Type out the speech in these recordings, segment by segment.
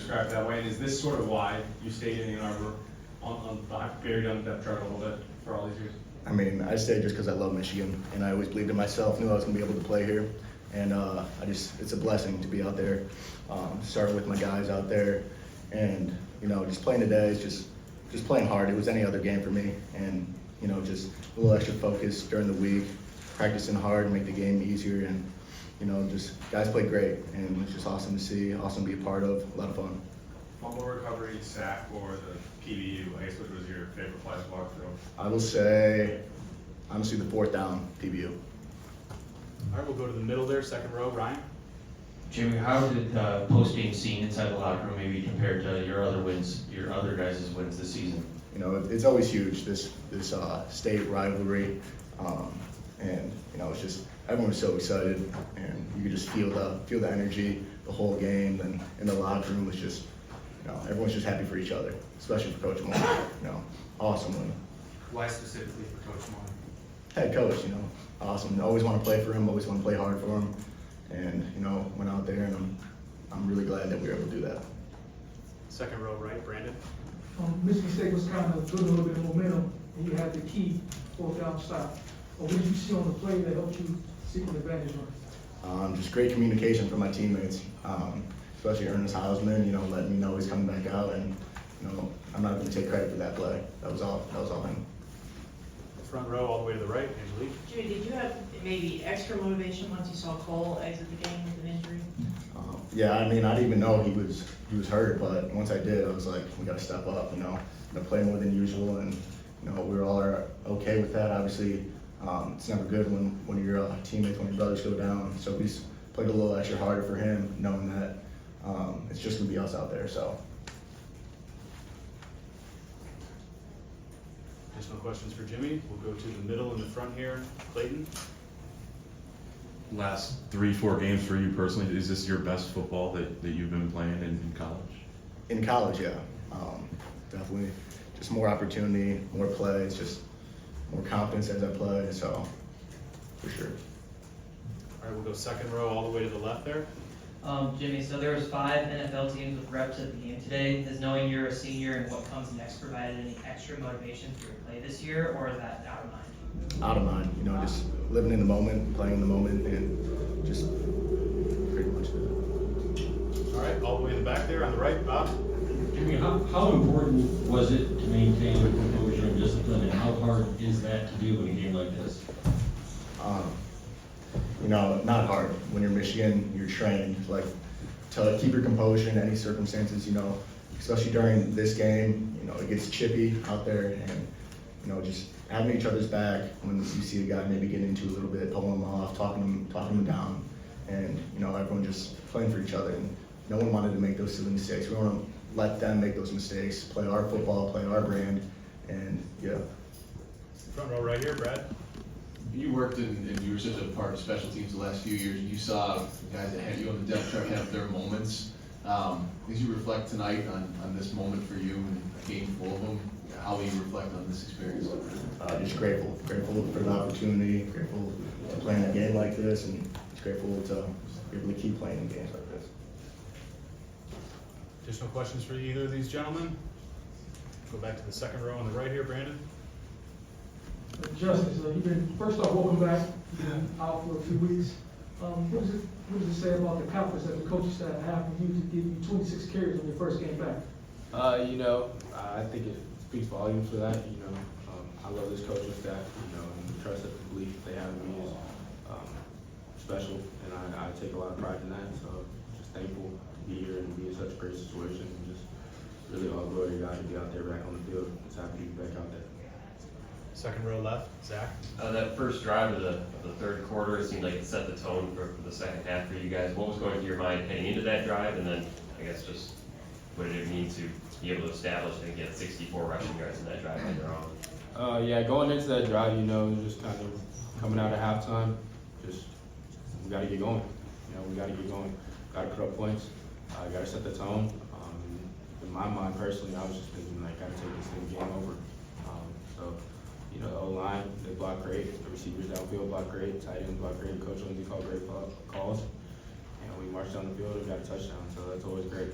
describe it that way, and is this sort of why you stayed in Ann Arbor buried on the depth chart a little bit for all these years? I mean, I stayed just because I love Michigan, and I always believed in myself, knew I was going to be able to play here, and it's a blessing to be out there, starting with my guys out there, and, you know, just playing today is just playing hard. It was any other game for me, and, you know, just a little extra focus during the week, practicing hard to make the game easier, and, you know, just guys played great, and it's just awesome to see, awesome to be a part of, a lot of fun. Fumble recovery, sack, or the PBU, I guess, which was your favorite play to walk through? I will say, honestly, the fourth down PBU. All right, we'll go to the middle there, second row, Ryan. Jimmy, how did post-game scene inside the locker room maybe compared to your other wins, your other guys' wins this season? You know, it's always huge, this state rivalry, and, you know, it's just, everyone was so excited, and you could just feel the energy the whole game, and in the locker room was just, you know, everyone's just happy for each other, especially for Coach Moore. You know, awesome win. Why specifically for Coach Moore? Head coach, you know, awesome. Always want to play for him, always want to play hard for him, and, you know, went out there, and I'm really glad that we were able to do that. Second row, right, Brandon. Michigan State was kind of building a little bit of momentum, and you had the key fourth down stop. What did you see on the play that helped you seek an advantage on? Just great communication from my teammates, especially Ernest Hausman, you know, letting me know he's coming back out, and, you know, I'm not going to take credit for that play. That was all him. Front row, all the way to the right, Angelique. Jimmy, did you have maybe extra motivation once you saw Cole exit the game with an injury? Yeah, I mean, I didn't even know he was hurt, but once I did, I was like, we got to step up, you know, play more than usual, and, you know, we were all okay with that. Obviously, it's never good when your teammates, when your brothers go down, so we just played a little extra harder for him, knowing that it's just going to be us out there, so. Additional questions for Jimmy? We'll go to the middle in the front here, Clayton. Last 3-4 games for you personally, is this your best football that you've been playing in college? In college, yeah, definitely. Just more opportunity, more plays, just more confidence as I play, so for sure. All right, we'll go second row, all the way to the left there. Jimmy, so there was 5 NFL teams with reps at the game today. Does knowing you're a senior and what comes next provided any extra motivation for your play this year, or is that out of mind? Out of mind, you know, just living in the moment, playing in the moment, and just pretty much that. All right, all the way in the back there on the right, Bob. Jimmy, how important was it to maintain composure and discipline, and how hard is that to do in a game like this? You know, not hard. When you're Michigan, you're trained like to keep your composure in any circumstances. You know, especially during this game, you know, it gets chippy out there, and you know, just having each other's back when you see a guy maybe getting into a little bit, pulling him off, talking him down, and you know, everyone just playing for each other. And no one wanted to make those silly mistakes. We want to let them make those mistakes, play our football, play our brand, and yeah. Front row right here, Brad. You worked and you were such a part of special teams the last few years, and you saw guys that had you on the depth chart have their moments. As you reflect tonight on this moment for you and a game full of them, how will you reflect on this experience? Just grateful for the opportunity, grateful to play in a game like this, and just grateful to be able to keep playing in games like this. Additional questions for either of these gentlemen? Go back to the second row on the right here, Brandon. Justice, you've been, first off, welcome back. You've been out for a few weeks. What does it say about the confidence that the coaching staff have for you to give you 26 carries on your first game back? You know, I think it speaks volumes for that. You know, I love this coaching staff. You know, and the trust and the belief that they have in me is special, and I take a lot of pride in that. So, just thankful to be here and be in such a great situation, and just really all glory to God to be out there back on the field. Just happy to be back out there. Second row left, Zach. That first drive of the third quarter, it seemed like it set the tone for the second half for you guys. What was going through your mind heading into that drive, and then I guess just what did it mean to be able to establish and get 64 rushing yards in that drive on their own? Yeah, going into that drive, you know, just kind of coming out of halftime, just we got to get going. You know, we got to get going. Got to put up points. Got to set the tone. In my mind, personally, I was just thinking like, got to take this thing game over. So. You know, the O-line, they block great. The receivers downfield block great. Tight ends block great. Coach Lindsey called great calls. And we marched down the field and got a touchdown, so that's always great.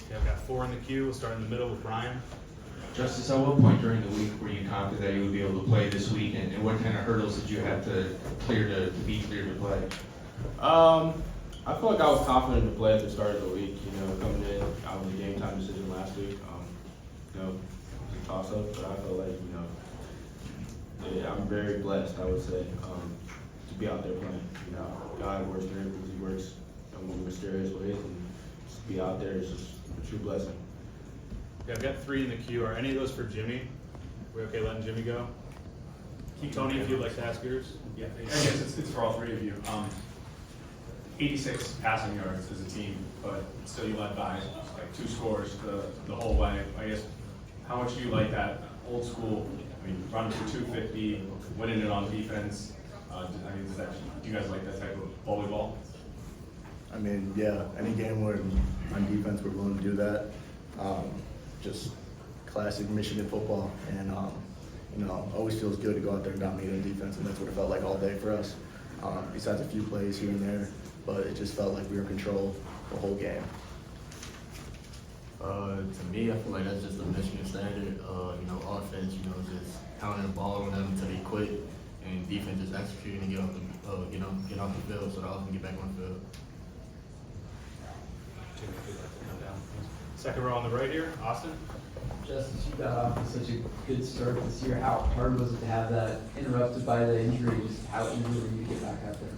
Okay, I've got 4 in the queue. We'll start in the middle with Brian. Justice, at what point during the week were you confident that you would be able to play this week, and what kind of hurdles did you have to clear to be cleared to play? I feel like I was confident to play at the start of the week. You know, coming in, I was a game time decision last week. You know, it was a toss up, but I feel like I'm very blessed. I would say to be out there playing. You know, God works miracles. He works in mysterious ways, and just to be out there is just a true blessing. Okay, I've got 3 in the queue. Are any of those for Jimmy? We okay letting Jimmy go? Tony, if you'd like to ask yours. Yeah, I guess it's for all three of you. 86 passing yards as a team, but still you led by like 2 scores the whole way. I guess, how much do you like that old school, I mean, running for 250, winning it on defense? Do you guys like that type of bully ball? I mean, yeah, any game where on defense we're willing to do that. Just classic Michigan football, and always feels good to go out there and dominate on defense, and that's what it felt like all day for us. Besides a few plays here and there, but it just felt like we were in control the whole game. To me, I feel like that's just a Michigan standard. Offense, just pounding the ball on them until they quit, and defense just executing and get off the field so the offense can get back on the field. Jimmy, if you'd like to come down. Second row on the right here, Austin. Justice, you got off to such a good start this year. How hard was it to have that interrupted by the injury? Just how eager were you to get back out there?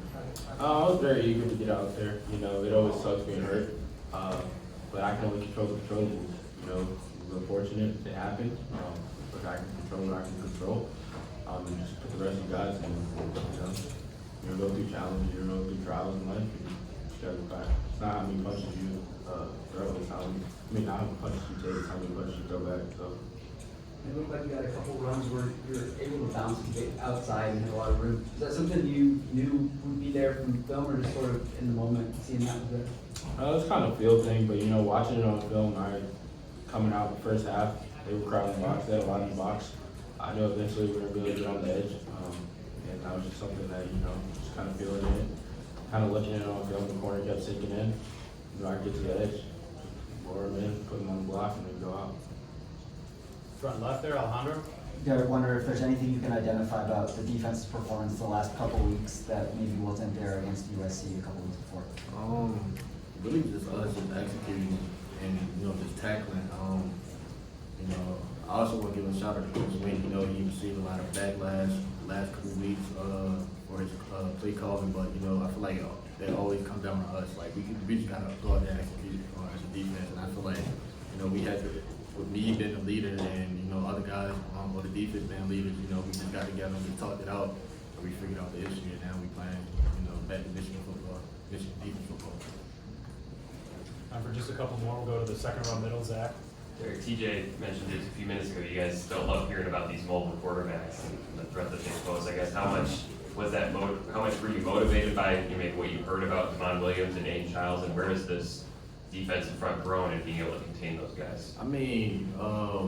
I was very eager to get out there. You know, it always sucks being hurt, but I can only control the controllables. You know, we're fortunate it happened, but I can control what I can control. And just put the rest of you guys in. You're gonna go through challenges, you're gonna go through trials in life, and you just gotta go back. It's not how many punches you throw, it's how many, not how many punches you take, it's how many punches you throw back. So. It looked like you had a couple runs where you're able to bounce and get outside and have a lot of room. Is that something you knew would be there from film, or just sort of in the moment seeing that was there? It's kind of a feel thing, but watching it on film, coming out the first half, they were crowding the box, they had a lot in the box. I knew eventually we were going to be able to get on the edge, and that was just something that, just kind of feeling it, kind of looking at it on film, the corner kept sinking in. I get to the edge, lower him in, put him on the block, and then go out. Front left there, Alejandro. I wonder if there's anything you can identify about the defense's performance the last couple weeks that maybe wasn't there against USC a couple weeks before. Really just us just executing and just tackling. I also want to give a shout out to Coach Wayne. He received a lot of backlash the last couple of weeks for his play calling, but I feel like it always comes down to us. Like we just gotta go out there and execute as a defense, and I feel like we had to. With me being the leader and other guys or the defense being leaders, we just got together and we talked it out and we figured out the issue, and now we playing back to Michigan football, Michigan defense football. Time for just a couple more. We'll go to the second row middle, Zach. Derrick, TJ mentioned it a few minutes ago. You guys don't love hearing about these mobile quarterbacks and the threat that they pose. I guess how much was that? How much were you motivated by maybe what you heard about Devon Williams and Aiden Childs, and where is this defensive front grown and being able to contain those guys? I mean,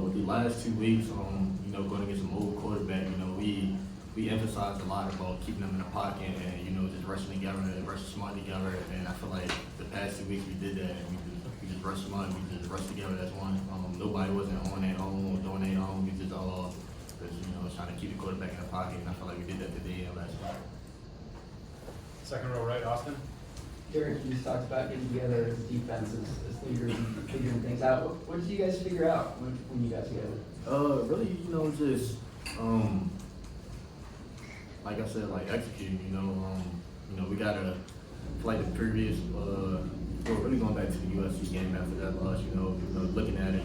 with the last 2 weeks, going against a mobile quarterback, we emphasized a lot about keeping them in the pocket and just rushing together and rushing smart together. And I feel like the past 2 weeks we did that. And we just rushed smart. We just rushed together as one. Nobody wasn't on their own or doing their own. We just all trying to keep the quarterback in the pocket. And I feel like we did that today and last week. Second row right, Austin. Derrick, you just talked about getting together as defense as leaders and figuring things out. What did you guys figure out when you got together? Really, just like I said, like executing. We gotta like the previous. We're really going back to the USC game after that loss. Looking at it,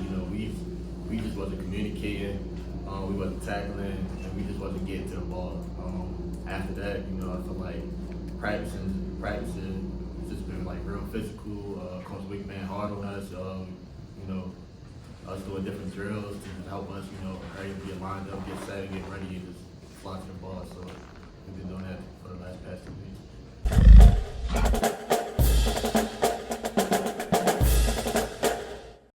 we just wasn't communicating. We wasn't tackling, and we just wasn't getting to the ball. After that, I feel like practicing. Just been like real physical. Coach Wick been hard on us. Us doing different drills to help us, ready to get lined up, get set, and get ready, and just fly to the ball. So we've been doing that for the past 2 weeks.